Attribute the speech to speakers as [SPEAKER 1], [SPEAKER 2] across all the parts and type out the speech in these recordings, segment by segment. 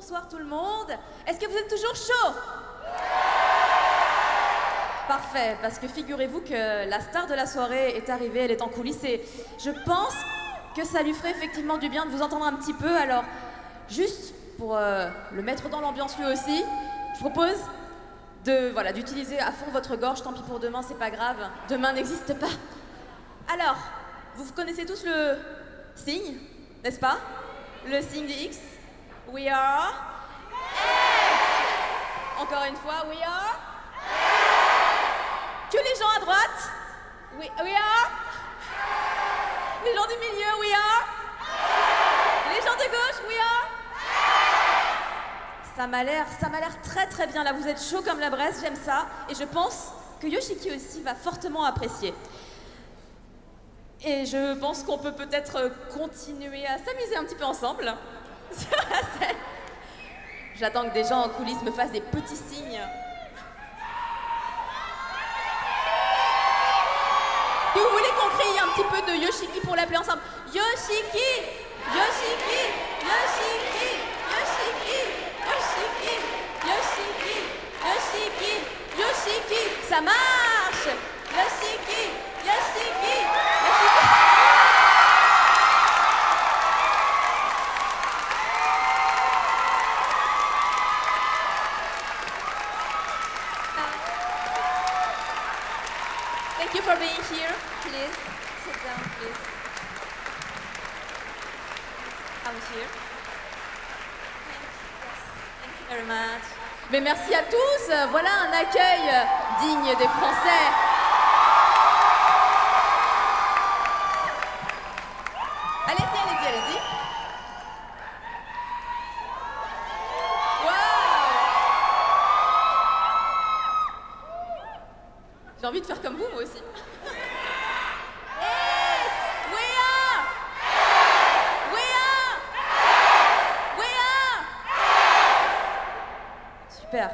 [SPEAKER 1] Bonsoir tout le monde. Est-ce que vous êtes toujours chaud? Parfait, parce que figurez-vous que la star de la soirée est arrivée, elle est en coulisses et je pense que ça lui ferait effectivement du bien de vous entendre un petit peu. Alors, juste pour le mettre dans l'ambiance lui aussi, je propose d'utiliser à fond votre gorge. Tant pis pour demain, c'est pas grave. Demain n'existe pas. Alors, vous connaissez tous le signe, n'est-ce pas? Le signe du X. We are. Encore une fois, we are. Que les gens à droite. We are. Les gens du milieu, we are. Les gens de gauche, we are. Ça m'a l'air très très bien là. Vous êtes chaud comme la braise, j'aime ça. Et je pense que Yoshiki aussi va fortement apprécier. Et je pense qu'on peut peut-être continuer à s'amuser un petit peu ensemble sur la scène. J'attends que des gens en coulisses me fassent des petits signes. Si vous voulez qu'on crie un petit peu de Yoshiki pour l'appeler ensemble. Yoshiki! Yoshiki! Yoshiki! Yoshiki! Yoshiki! Yoshiki! Yoshiki! Yoshiki! Ça marche! Yoshiki! Yoshiki! Yoshiki! Thank you for being here. Please sit down, please. I'm here. Thank you very much. Mais merci à tous. Voilà un accueil digne des Français. Allez-y. Wow. J'ai envie de faire comme vous, moi aussi. Super.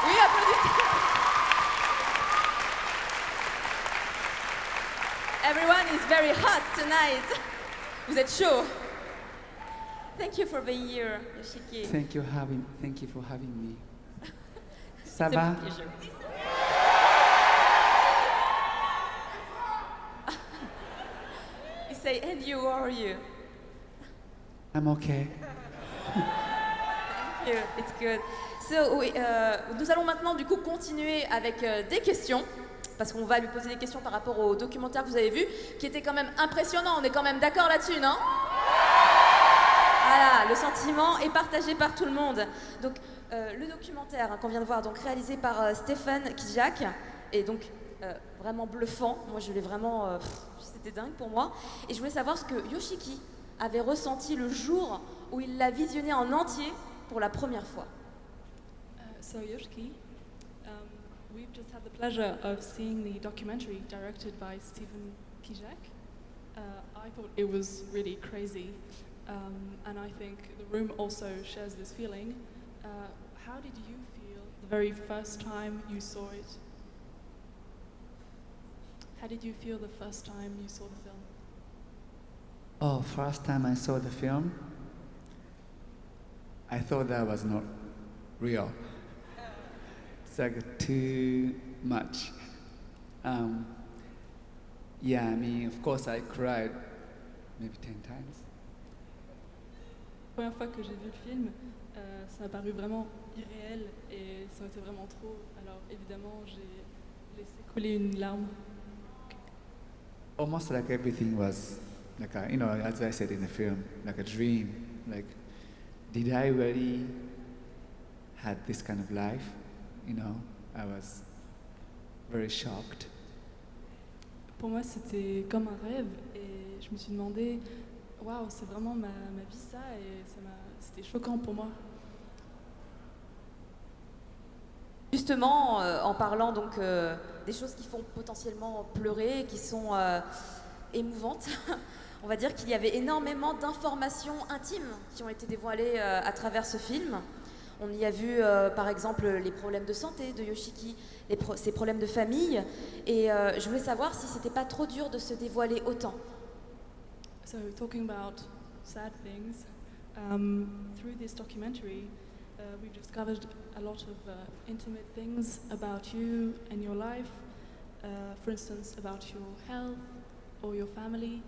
[SPEAKER 1] Oui, applaudissez. Everyone is very hot tonight. Vous êtes chaud. Thank you for being here, Yoshiki.
[SPEAKER 2] Thank you for having me. Ça va?
[SPEAKER 1] You say, and you, how are you?
[SPEAKER 2] I'm okay.
[SPEAKER 1] Thank you, it's good. So, nous allons maintenant du coup continuer avec des questions, parce qu'on va lui poser des questions par rapport au documentaire que vous avez vu, qui était quand même impressionnant. On est quand même d'accord là-dessus, non? Voilà, le sentiment est partagé par tout le monde. Donc, le documentaire qu'on vient de voir, donc réalisé par Stéphane Kijak, est donc vraiment bluffant. Moi, je l'ai vraiment... c'était dingue pour moi. Et je voulais savoir ce que Yoshiki avait ressenti le jour où il l'a visionné en entier pour la première fois.
[SPEAKER 3] So Yoshiki, we've just had the pleasure of seeing the documentary directed by Stephen Kijak. I thought it was really crazy, and I think the room also shares this feeling. How did you feel the very first time you saw it? How did you feel the first time you saw the film?
[SPEAKER 2] Oh, first time I saw the film, I thought that was not real. It's like too much. Yeah, I mean, of course I cried maybe 10 times.
[SPEAKER 3] La première fois que j'ai vu le film, ça m'a paru vraiment irréel et ça m'était vraiment trop. Alors évidemment, j'ai laissé couler une larme.
[SPEAKER 2] Almost like everything was like a, as I said in the film, like a dream. Like, did I really had this kind of life? I was very shocked.
[SPEAKER 3] Pour moi, c'était comme un rêve et je me suis demandé, waouh, c'est vraiment ma vie ça, et c'était choquant pour moi.
[SPEAKER 1] Justement, en parlant donc des choses qui font potentiellement pleurer, qui sont émouvantes, on va dire qu'il y avait énormément d'informations intimes qui ont été dévoilées à travers ce film. On y a vu par exemple les problèmes de santé de Yoshiki, ses problèmes de famille, et je voulais savoir si c'était pas trop dur de se dévoiler autant.
[SPEAKER 3] So talking about sad things, through this documentary, we've discovered a lot of intimate things about you and your life. For instance, about your health or your family.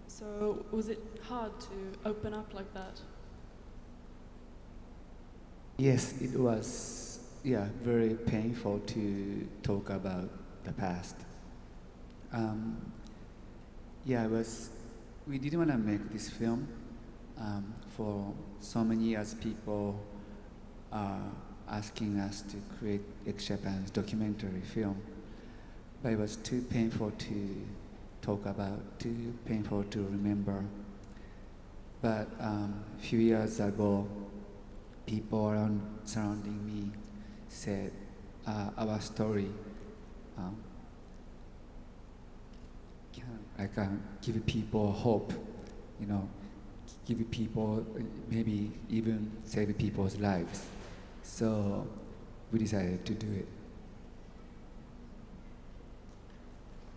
[SPEAKER 3] So was it hard to open up like that?
[SPEAKER 2] Yes, it was, yeah, very painful to talk about the past. Yeah, it was, we didn't want to make this film. For so many years, people are asking us to create X-Japan's documentary film. But it was too painful to talk about, too painful to remember. But a few years ago, people around surrounding me said our story can give people hope, you know, give people, maybe even save people's lives. So we decided to do it.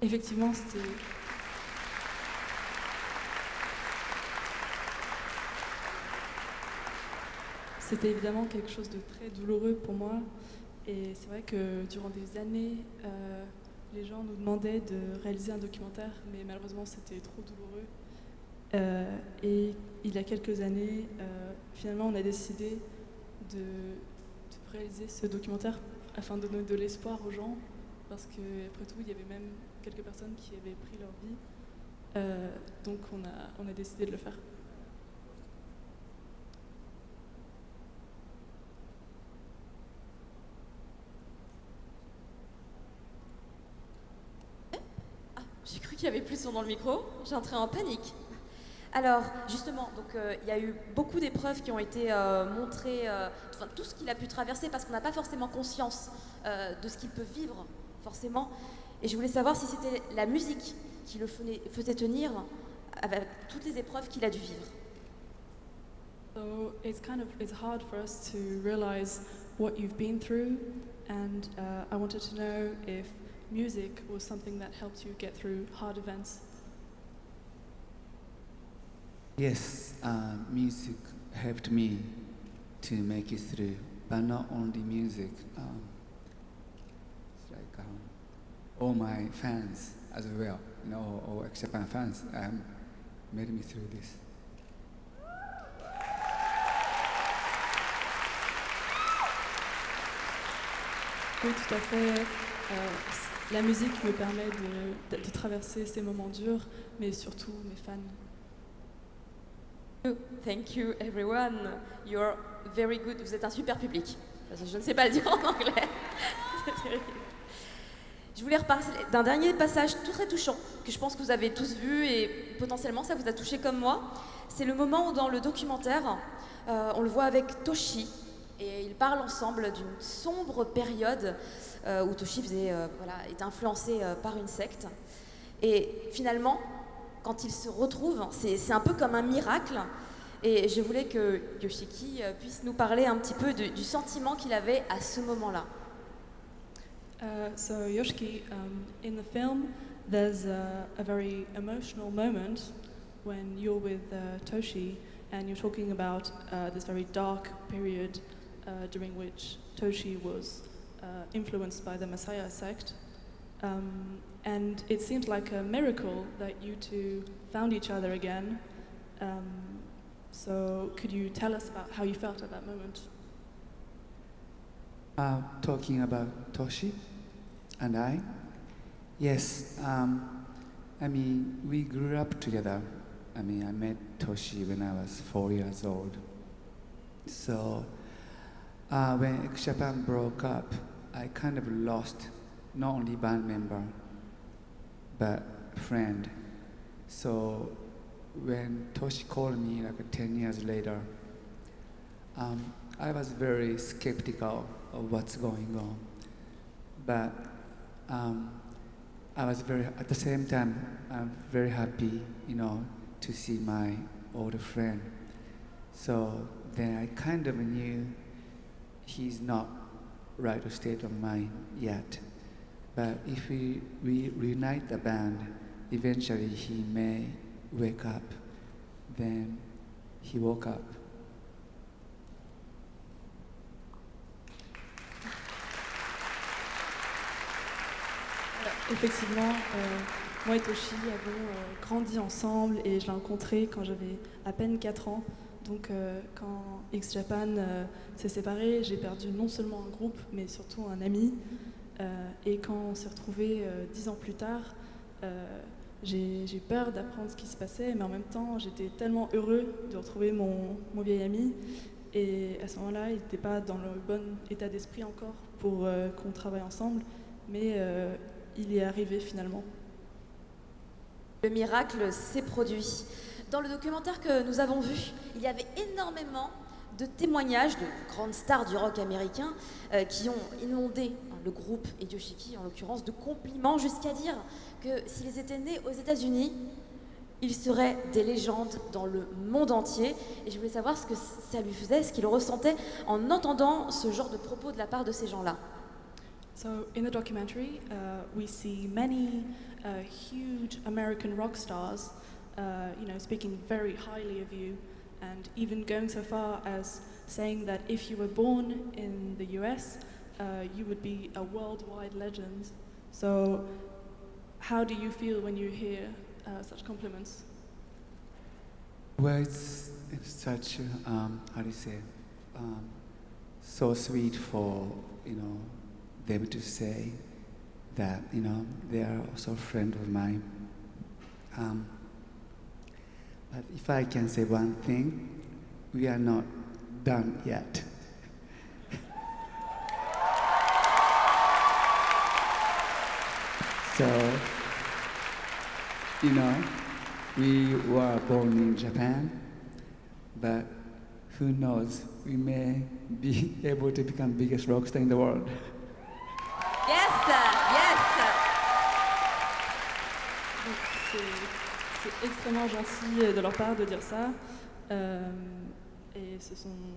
[SPEAKER 3] Effectivement, c'était évidemment quelque chose de très douloureux pour moi. Et c'est vrai que durant des années, les gens nous demandaient de réaliser un documentaire, mais malheureusement c'était trop douloureux. Et il y a quelques années, finalement on a décidé de réaliser ce documentaire afin de donner de l'espoir aux gens, parce qu'après tout il y avait même quelques personnes qui avaient pris leur vie. Donc on a décidé de le faire.
[SPEAKER 1] J'ai cru qu'il y avait plus de son dans le micro, j'ai entré en panique. Alors, justement, donc il y a eu beaucoup d'épreuves qui ont été montrées, enfin, tout ce qu'il a pu traverser, parce qu'on n'a pas forcément conscience de ce qu'il peut vivre, forcément. Et je voulais savoir si c'était la musique qui le faisait tenir avec toutes les épreuves qu'il a dû vivre.
[SPEAKER 3] So it's hard for us to realize what you've been through, and I wanted to know if music was something that helped you get through hard events.
[SPEAKER 2] Yes, music helped me to make it through, but not only music. It's like all my fans as well, you know, all X-Japan fans made me through this.
[SPEAKER 3] Oui, tout à fait. La musique me permet de traverser ces moments durs, mais surtout mes fans.
[SPEAKER 1] Thank you everyone, you're very good. Vous êtes un super public. Je ne sais pas le dire en anglais. C'est terrible. Je voulais reparler d'un dernier passage très touchant que je pense que vous avez tous vu et potentiellement ça vous a touché comme moi. C'est le moment où dans le documentaire, on le voit avec Toshi et ils parlent ensemble d'une sombre période où Toshi est influencé par une secte. Et finalement, quand ils se retrouvent, c'est un peu comme un miracle. Et je voulais que Yoshiki puisse nous parler un petit peu du sentiment qu'il avait à ce moment-là.
[SPEAKER 3] So Yoshiki, in the film, there's a very emotional moment when you're with Toshi and you're talking about this very dark period during which Toshi was influenced by the Messiah sect. And it seemed like a miracle that you two found each other again. So could you tell us about how you felt at that moment?
[SPEAKER 2] Talking about Toshi and I, yes, I mean, we grew up together. I mean, I met Toshi when I was 4 years old. So when X-Japan broke up, I kind of lost not only band member, but friend. So when Toshi called me like 10 years later, I was very skeptical of what's going on. But I was at the same time, I'm very happy, you know, to see my older friend. So then I kind of knew he's not right state of mind yet. But if we reunite the band, eventually he may wake up. Then he woke up.
[SPEAKER 3] Effectivement, moi et Toshi avons grandi ensemble et je l'ai rencontré quand j'avais à peine 4 ans. Donc quand X Japan s'est séparé, j'ai perdu non seulement un groupe mais surtout un ami. Et quand on s'est retrouvés 10 ans plus tard, j'ai eu peur d'apprendre ce qui se passait, mais en même temps j'étais tellement heureux de retrouver mon vieil ami. Et à ce moment-là, il n'était pas dans le bon état d'esprit encore pour qu'on travaille ensemble, mais il y est arrivé finalement.
[SPEAKER 1] Le miracle s'est produit. Dans le documentaire que nous avons vu, il y avait énormément de témoignages de grandes stars du rock américain qui ont inondé le groupe et Yoshiki en l'occurrence de compliments jusqu'à dire que s'ils étaient nés aux États-Unis, ils seraient des légendes dans le monde entier. Et je voulais savoir ce que ça lui faisait, ce qu'il ressentait en entendant ce genre de propos de la part de ces gens-là.
[SPEAKER 3] So in the documentary, we see many huge American rock stars, speaking very highly of you, and even going so far as saying that if you were born in the US, you would be a worldwide legend. So, how do you feel when you hear such compliments?
[SPEAKER 2] Well, it's such, how do you say, so sweet for, them to say that, they are also a friend of mine. But if I can say one thing, we are not done yet. So, we were born in Japan, but who knows, we may be able to become biggest rock star in the world.
[SPEAKER 1] Yes, yes.
[SPEAKER 3] C'est extrêmement gentil de leur part de dire ça. Et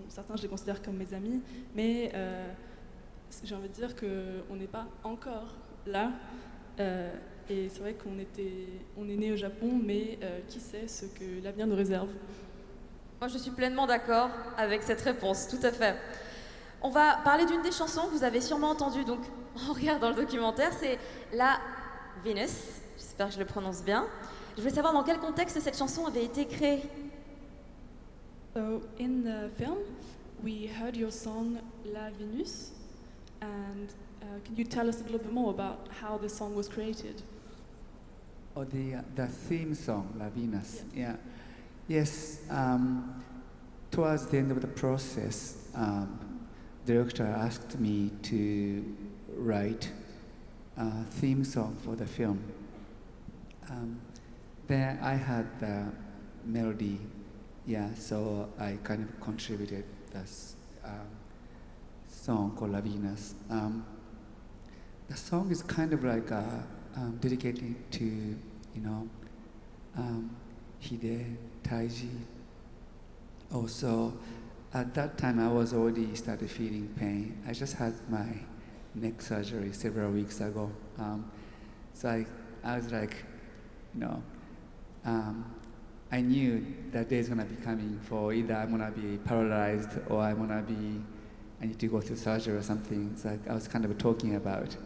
[SPEAKER 3] certains, je les considère comme mes amis, mais j'ai envie de dire qu'on n'est pas encore là. Et c'est vrai qu'on est né au Japon, mais qui sait ce que l'avenir nous réserve.
[SPEAKER 1] Moi, je suis pleinement d'accord avec cette réponse, tout à fait. On va parler d'une des chansons que vous avez sûrement entendues donc, en regardant le documentaire, c'est la Venus. J'espère que je le prononce bien. Je voulais savoir dans quel contexte cette chanson avait été créée.
[SPEAKER 3] So, in the film, we heard your song La Venus, and can you tell us a little bit more about how the song was created?
[SPEAKER 2] Oh, the theme song, La Venus. Yeah. Yes. Towards the end of the process, the director asked me to write a theme song for the film. Then I had the melody, so I kind of contributed this song called La Venus. The song is kind of like dedicated to, Hide, Taiji. Also, at that time I was already started feeling pain. I just had my neck surgery several weeks ago. So I was like, I knew that day is gonna be coming for either I'm gonna be paralyzed or I need to go through surgery or something. It's like I was kind of talking about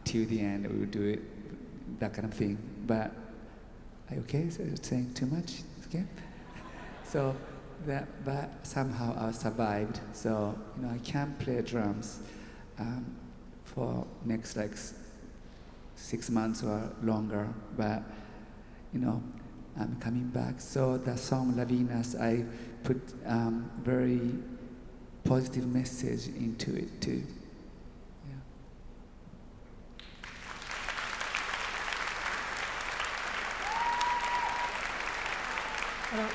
[SPEAKER 2] till the end we would do it, that kind of thing. But are you okay? So you're saying too much? Okay. So but somehow I survived. So I can't play drums for next 6 months or longer. But I'm coming back. So the song La Venus, I put very positive message into it too. Yeah.
[SPEAKER 3] Alors,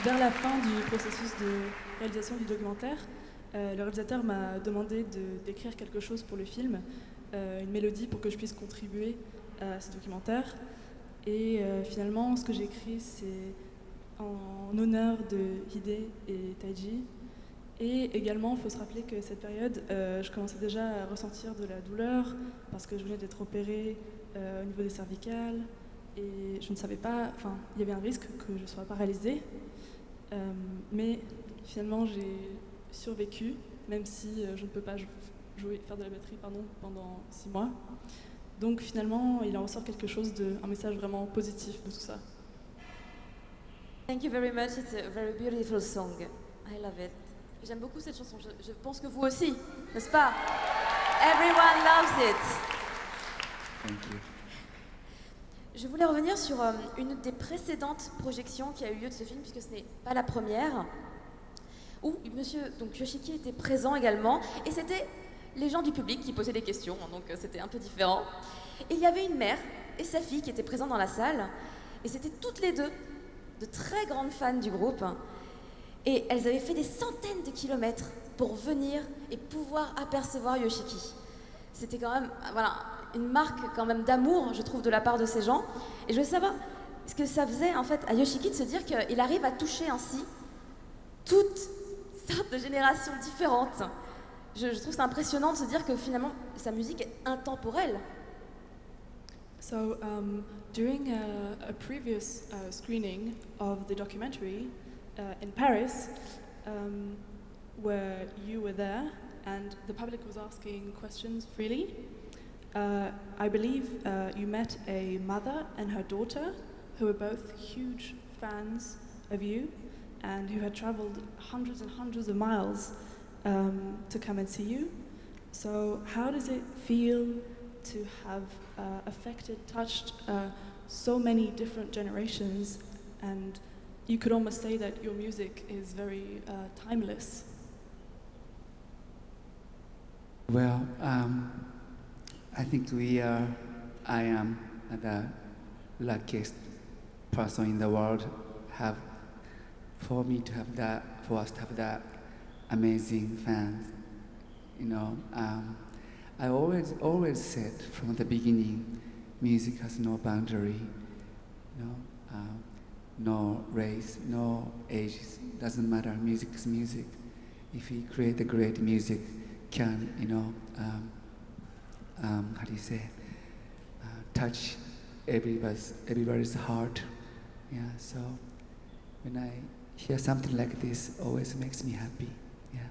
[SPEAKER 3] vers la fin du processus de réalisation du documentaire, le réalisateur m'a demandé d'écrire quelque chose pour le film, une mélodie pour que je puisse contribuer à ce documentaire. Et finalement, ce que j'ai écrit, c'est en honneur de Hide et Taiji. Et également, il faut se rappeler que cette période, je commençais déjà à ressentir de la douleur parce que je venais d'être opérée au niveau des cervicales et je ne savais pas, il y avait un risque que je sois paralysée. Mais finalement, j'ai survécu, même si je ne peux pas faire de la batterie pendant 6 mois. Donc finalement, il en ressort un message vraiment positif de tout ça.
[SPEAKER 1] Thank you very much. It's a very beautiful song. I love it. J'aime beaucoup cette chanson. Je pense que vous aussi, n'est-ce pas? Everyone loves it.
[SPEAKER 2] Thank you.
[SPEAKER 1] Je voulais revenir sur une des précédentes projections qui a eu lieu de ce film, puisque ce n'est pas la première, où monsieur donc Yoshiki était présent également, et c'était les gens du public qui posaient des questions, donc c'était un peu différent. Et il y avait une mère et sa fille qui étaient présents dans la salle, et c'était toutes les deux de très grandes fans du groupe, et elles avaient fait des centaines de kilomètres pour venir et pouvoir apercevoir Yoshiki. C'était quand même, voilà, une marque quand même d'amour, je trouve, de la part de ces gens. Et je veux savoir ce que ça faisait en fait à Yoshiki de se dire qu'il arrive à toucher ainsi toutes sortes de générations différentes. Je trouve c'est impressionnant de se dire que finalement sa musique est intemporelle.
[SPEAKER 3] So, during a previous screening of the documentary in Paris, where you were there and the public was asking questions freely, I believe you met a mother and her daughter who were both huge fans of you and who had traveled hundreds and hundreds of miles to come and see you. So how does it feel to have touched so many different generations, and you could almost say that your music is very timeless?
[SPEAKER 2] Well, I think I am the luckiest person in the world for us to have that amazing fans. You know, I always said from the beginning, music has no boundary, you know, no race, no ages, doesn't matter, music is music. If we create a great music, can, you know, how do you say, touch everybody's heart. Yeah, so when I hear something like this, it always makes me happy. Yeah.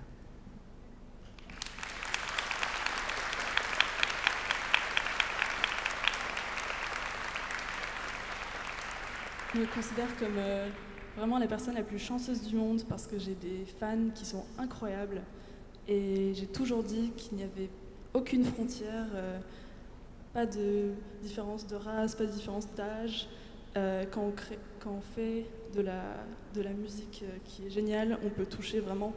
[SPEAKER 3] Je me considère comme vraiment la personne la plus chanceuse du monde parce que j'ai des fans qui sont incroyables et j'ai toujours dit qu'il n'y avait aucune frontière, pas de différence de race, pas de différence d'âge. Quand on fait de la musique qui est géniale, on peut toucher vraiment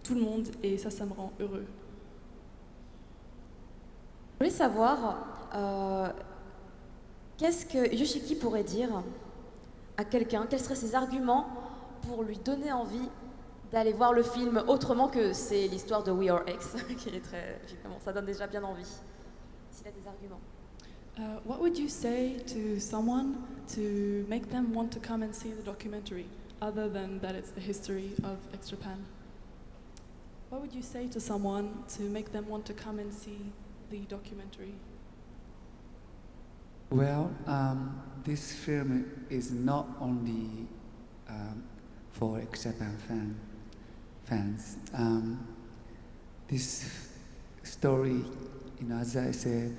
[SPEAKER 3] tout le monde et ça me rend heureux.
[SPEAKER 1] Je voulais savoir qu'est-ce que Yoshiki pourrait dire à quelqu'un, quels seraient ses arguments pour lui donner envie d'aller voir le film autrement que c'est l'histoire de We Are X, qui est très, évidemment, ça donne déjà bien envie, s'il a des arguments.
[SPEAKER 3] What would you say to someone to make them want to come and see the documentary, other than that it's the history of X Japan? What would you say to someone to make them want to come and see the documentary?
[SPEAKER 2] Well, this film is not only for X Japan fans. This story, you know, as I said,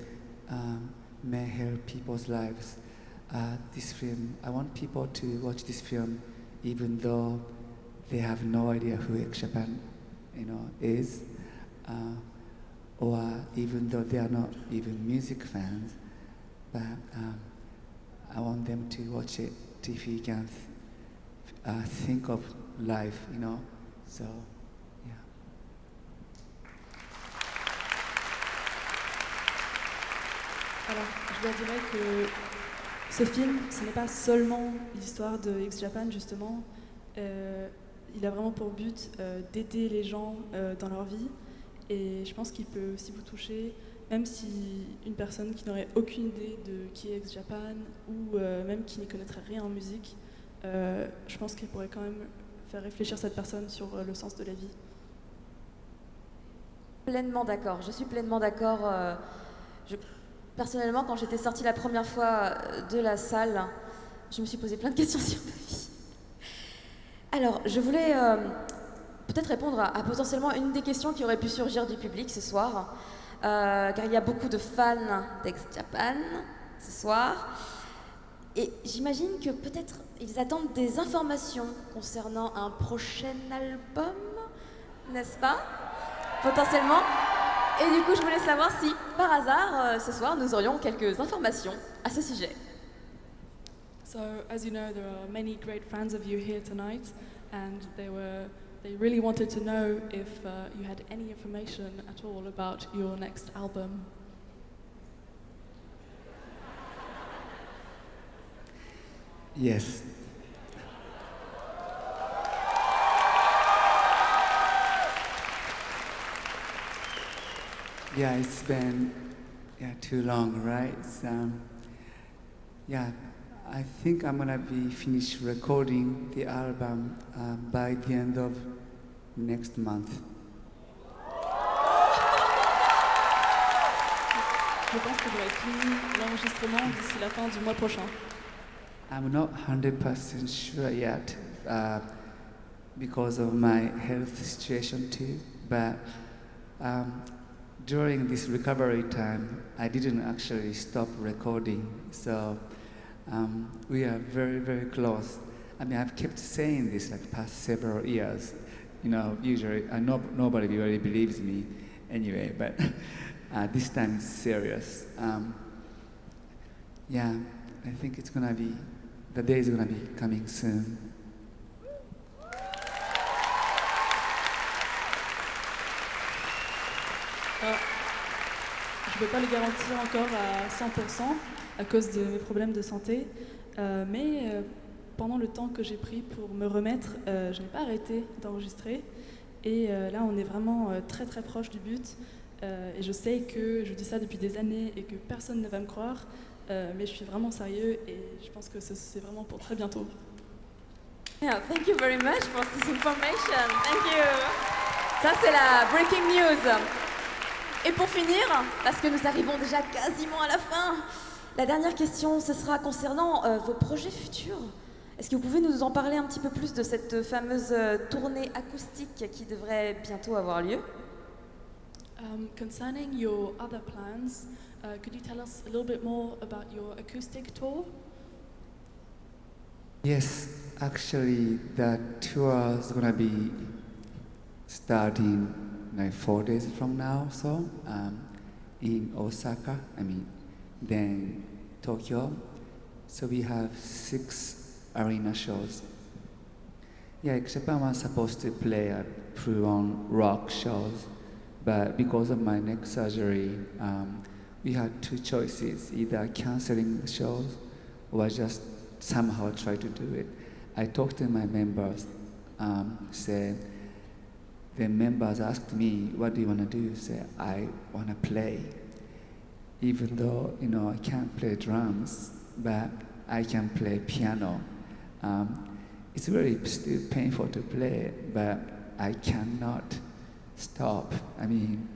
[SPEAKER 2] may help people's lives. This film, I want people to watch this film, even though they have no idea who X Japan, you know, is, or even though they are not even music fans. But I want them to watch it if you can think of life, you know. So, yeah.
[SPEAKER 3] Alors, je leur dirais que ce film, ce n'est pas seulement l'histoire de X Japan, justement. Il a vraiment pour but d'aider les gens dans leur vie. Et je pense qu'il peut aussi vous toucher, même si une personne qui n'aurait aucune idée de qui est X Japan ou même qui n'y connaîtrait rien en musique, je pense qu'il pourrait quand même faire réfléchir cette personne sur le sens de la vie.
[SPEAKER 1] Pleinement d'accord, je suis pleinement d'accord. Personnellement, quand j'étais sortie la première fois de la salle, je me suis posé plein de questions sur ma vie. Alors, je voulais peut-être répondre à potentiellement une des questions qui aurait pu surgir du public ce soir, car il y a beaucoup de fans d'Ex-Japan ce soir. Et j'imagine que peut-être ils attendent des informations concernant un prochain album, n'est-ce pas? Potentiellement. Et du coup, je voulais savoir si, par hasard, ce soir, nous aurions quelques informations à ce sujet.
[SPEAKER 3] So, as you know, there are many great fans of you here tonight, and they really wanted to know if you had any information at all about your next album.
[SPEAKER 2] Yes. Yeah, it's been too long, right? I think I'm gonna be finished recording the album by the end of next month.
[SPEAKER 3] Je pense que j'aurai fini l'enregistrement d'ici la fin du mois prochain.
[SPEAKER 2] I'm not 100% sure yet because of my health situation too, but during this recovery time, I didn't actually stop recording, so we are very, very close. I mean, I've kept saying this like past several years. You know, usually nobody really believes me anyway, but this time it's serious. I think the day is gonna be coming soon.
[SPEAKER 3] Je ne peux pas le garantir encore à 100% à cause de mes problèmes de santé, mais pendant le temps que j'ai pris pour me remettre, je n'ai pas arrêté d'enregistrer. Et là, on est vraiment très très proche du but. Et je sais que je dis ça depuis des années et que personne ne va me croire, mais je suis vraiment sérieux et je pense que c'est vraiment pour très bientôt.
[SPEAKER 1] Yeah, thank you very much for this information. Thank you. Ça, c'est la breaking news. Et pour finir, parce que nous arrivons déjà quasiment à la fin, la dernière question, ce sera concernant vos projets futurs. Est-ce que vous pouvez nous en parler un petit peu plus de cette fameuse tournée acoustique qui devrait bientôt avoir lieu?
[SPEAKER 3] Concerning your other plans, could you tell us a little bit more about your acoustic tour?
[SPEAKER 2] Yes, actually, the tour is gonna be starting like 4 days from now, so in Osaka, then Tokyo. So we have 6 arena shows. Yeah, Japan was supposed to play a full-on rock shows, but because of my neck surgery, we had 2 choices: either canceling the shows or just somehow try to do it. I talked to my members, said. The members asked me, "What do you want to do?" Say, "I want to play." Even though I can't play drums, but I can play piano. It's really still painful to play, but I cannot stop. I mean,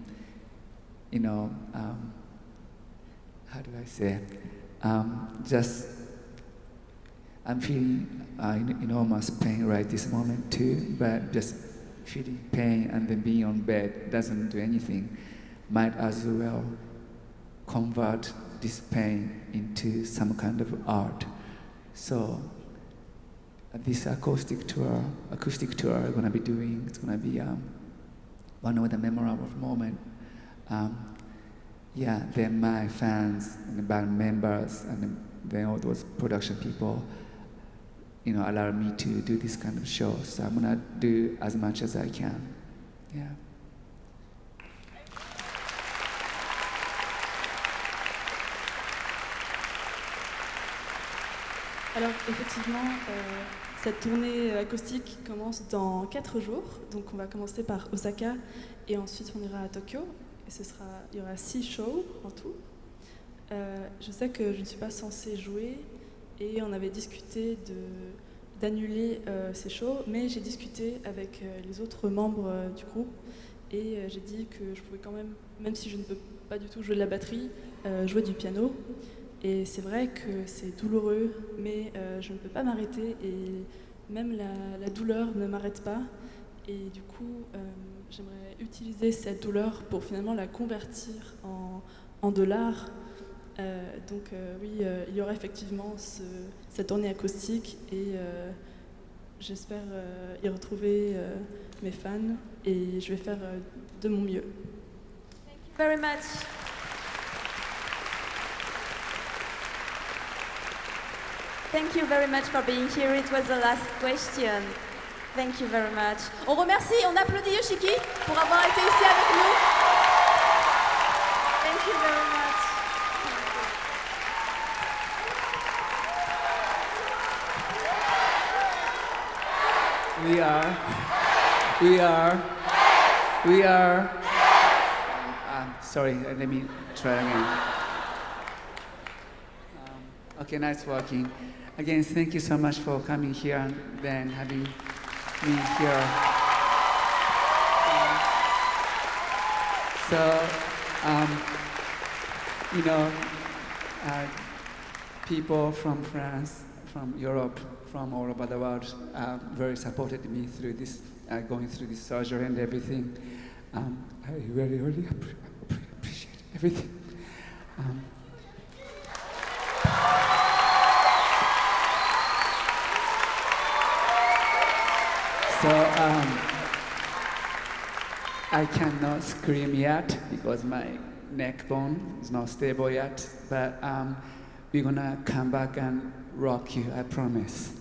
[SPEAKER 2] how do I say? I'm feeling enormous pain right this moment too, but just feeling pain and then being on bed doesn't do anything. Might as well convert this pain into some kind of art. So this acoustic tour I'm gonna be doing, it's gonna be one of the memorable moments. Then my fans and the band members and then all those production people allow me to do this kind of show. So I'm gonna do as much as I can. Yeah.
[SPEAKER 3] Alors effectivement, cette tournée acoustique commence dans 4 jours. Donc on va commencer par Osaka et ensuite on ira à Tokyo. Et il y aura 6 shows en tout. Je sais que je ne suis pas censée jouer et on avait discuté d'annuler ces shows, mais j'ai discuté avec les autres membres du groupe et j'ai dit que je pouvais quand même si je ne peux pas du tout jouer de la batterie, jouer du piano. Et c'est vrai que c'est douloureux, mais je ne peux pas m'arrêter et même la douleur ne m'arrête pas. Et du coup, j'aimerais utiliser cette douleur pour finalement la convertir en de l'art. Donc oui, il y aura effectivement cette tournée acoustique et j'espère y retrouver mes fans et je vais faire de mon mieux.
[SPEAKER 1] Thank you very much. Thank you very much for being here. It was the last question. Thank you very much. On remercie, on applaudit Yoshiki pour avoir été ici avec nous. Thank you very much.
[SPEAKER 2] We are. Sorry, let me try again. Okay, nice working. Again, thank you so much for coming here and then having me here. You know, people from France, from Europe, from all over the world, very supported me through this, going through this surgery and everything. I really appreciate everything. I cannot scream yet because my neck bone is not stable yet, but we're gonna come back and rock you, I promise.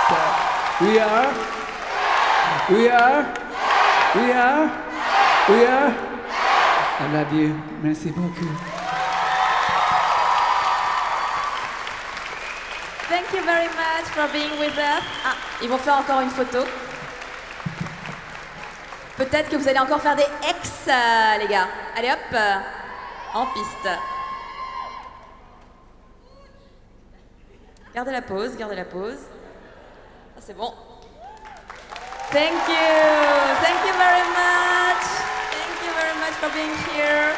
[SPEAKER 2] So we are. I love you. Merci beaucoup.
[SPEAKER 1] Thank you very much for being with us. Ah, ils vont faire encore une photo. Peut-être que vous allez encore faire des ex, les gars. Allez hop, en piste. Gardez la pause, gardez la pause. Ah, c'est bon. Thank you very much. Thank you very much for being here.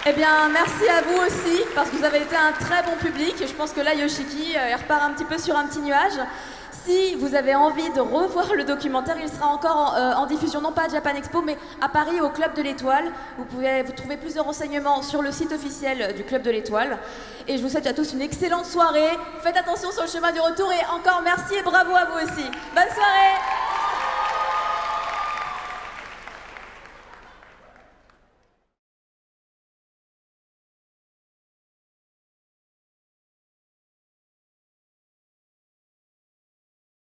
[SPEAKER 1] Eh bien, merci à vous aussi, parce que vous avez été un très bon public. Je pense que là, Yoshiki, il repart un petit peu sur un petit nuage. Si vous avez envie de revoir le documentaire, il sera encore en diffusion, non pas à Japan Expo, mais à Paris, au Club de l'Étoile. Vous trouver plus de renseignements sur le site officiel du Club de l'Étoile. Et je vous souhaite à tous une excellente soirée. Faites attention sur le chemin du retour et encore merci et bravo à vous aussi. Bonne soirée!